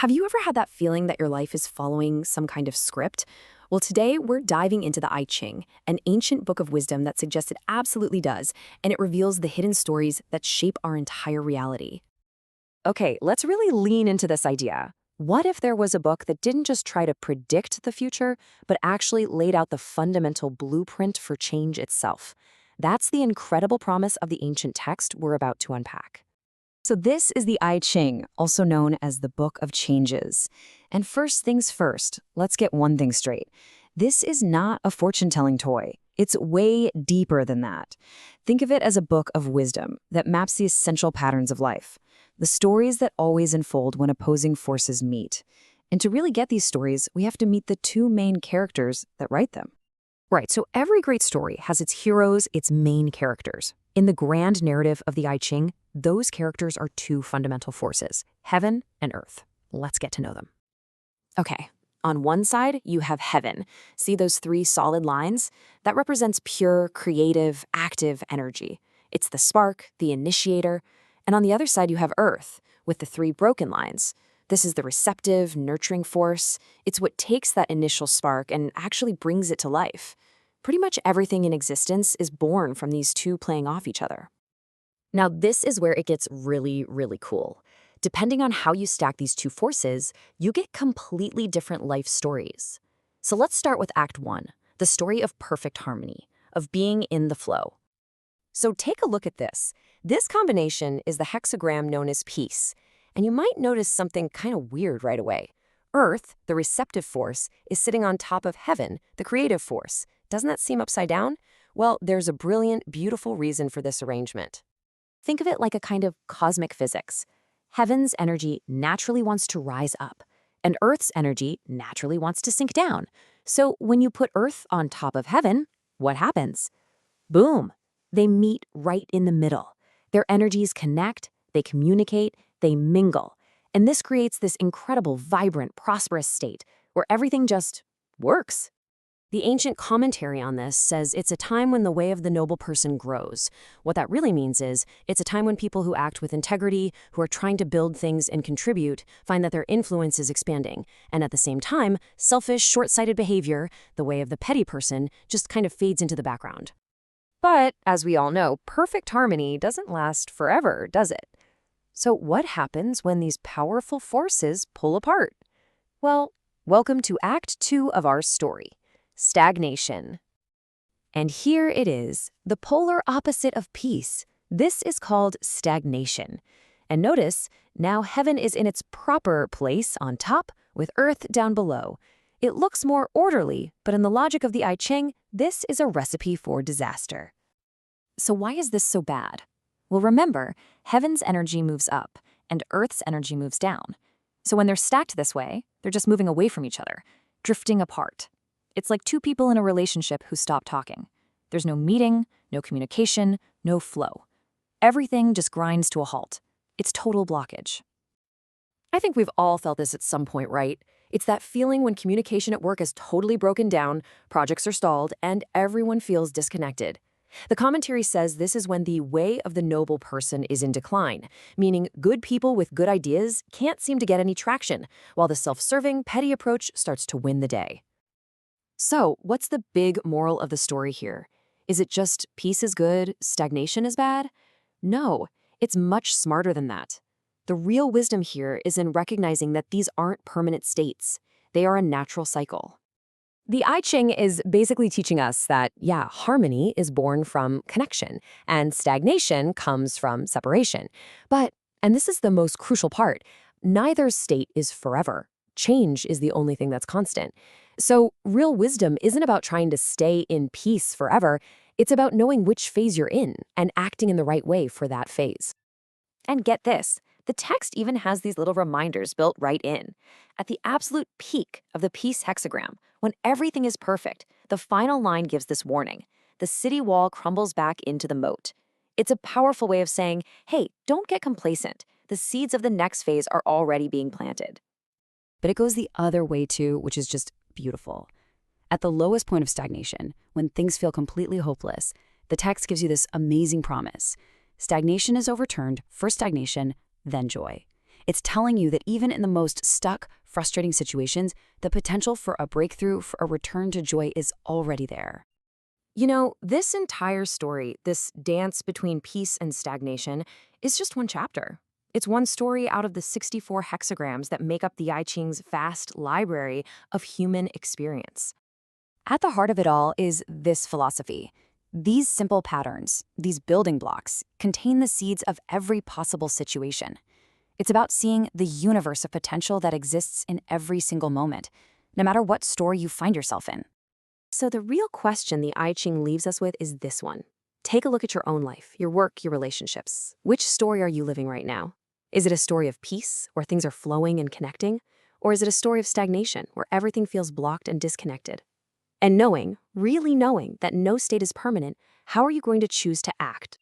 Have you ever had that feeling that your life is following some kind of script? Well, today we're diving into the I Ching, an ancient book of wisdom that suggests it absolutely does, and it reveals the hidden stories that shape our entire reality. Okay, let's really lean into this idea. What if there was a book that didn't just try to predict the future, but actually laid out the fundamental blueprint for change itself? That's the incredible promise of the ancient text we're about to unpack. So this is the I Ching, also known as the Book of Changes. And first things first, let's get one thing straight. This is not a fortune-telling toy. It's way deeper than that. Think of it as a book of wisdom that maps the essential patterns of life, the stories that always unfold when opposing forces meet. And to really get these stories, we have to meet the two main characters that write them. Right, so every great story has its heroes, its main characters. In the grand narrative of the I Ching, those characters are two fundamental forces, heaven and earth. Let's get to know them. Okay, on one side, you have heaven. See those three solid lines? That represents pure, creative, active energy. It's the spark, the initiator. And on the other side, you have earth, with the three broken lines. This is the receptive, nurturing force. It's what takes that initial spark and actually brings it to life. Pretty much everything in existence is born from these two playing off each other. Now, this is where it gets really, really cool. Depending on how you stack these two forces, you get completely different life stories. So let's start with Act 1, the story of perfect harmony, of being in the flow. So take a look at this. This combination is the hexagram known as peace. And you might notice something kind of weird right away. Earth, the receptive force, is sitting on top of heaven, the creative force. Doesn't that seem upside down? Well, there's a brilliant, beautiful reason for this arrangement. Think of it like a kind of cosmic physics. Heaven's energy naturally wants to rise up, and Earth's energy naturally wants to sink down. So when you put Earth on top of heaven, what happens? Boom! They meet right in the middle. Their energies connect, they communicate, they mingle. And this creates this incredible, vibrant, prosperous state where everything just works. The ancient commentary on this says it's a time when the way of the noble person grows. What that really means is it's a time when people who act with integrity, who are trying to build things and contribute, find that their influence is expanding. And at the same time, selfish, short-sighted behavior, the way of the petty person, just kind of fades into the background. But, as we all know, perfect harmony doesn't last forever, does it? So what happens when these powerful forces pull apart? Well, welcome to Act 2 of our story. Stagnation. And here it is, the polar opposite of peace. This is called stagnation. And notice, now heaven is in its proper place on top, with earth down below. It looks more orderly, but in the logic of the I Ching, this is a recipe for disaster. So why is this so bad? Well, remember, heaven's energy moves up, and earth's energy moves down. So when they're stacked this way, they're just moving away from each other, drifting apart. It's like two people in a relationship who stop talking. There's no meeting, no communication, no flow. Everything just grinds to a halt. It's total blockage. I think we've all felt this at some point, right? It's that feeling when communication at work is totally broken down, projects are stalled, and everyone feels disconnected. The commentary says this is when the way of the noble person is in decline, meaning good people with good ideas can't seem to get any traction, while the self-serving, petty approach starts to win the day. So, what's the big moral of the story here? Is it just peace is good, stagnation is bad? No, it's much smarter than that. The real wisdom here is in recognizing that these aren't permanent states. They are a natural cycle. The I Ching is basically teaching us that, yeah, harmony is born from connection, and stagnation comes from separation. But, and this is the most crucial part, neither state is forever. Change is the only thing that's constant. So real wisdom isn't about trying to stay in peace forever. It's about knowing which phase you're in and acting in the right way for that phase. And get this, the text even has these little reminders built right in. At the absolute peak of the peace hexagram, when everything is perfect, the final line gives this warning. The city wall crumbles back into the moat. It's a powerful way of saying, hey, don't get complacent. The seeds of the next phase are already being planted. But it goes the other way too, which is just beautiful. At the lowest point of stagnation, when things feel completely hopeless, the text gives you this amazing promise. Stagnation is overturned, first stagnation, then joy. It's telling you that even in the most stuck, frustrating situations, the potential for a breakthrough, for a return to joy is already there. You know, this entire story, this dance between peace and stagnation, is just one chapter. It's one story out of the 64 hexagrams that make up the I Ching's vast library of human experience. At the heart of it all is this philosophy. These simple patterns, these building blocks, contain the seeds of every possible situation. It's about seeing the universe of potential that exists in every single moment, no matter what story you find yourself in. So the real question the I Ching leaves us with is this one. Take a look at your own life, your work, your relationships. Which story are you living right now? Is it a story of peace, where things are flowing and connecting? Or is it a story of stagnation, where everything feels blocked and disconnected? And knowing, really knowing, that no state is permanent, how are you going to choose to act?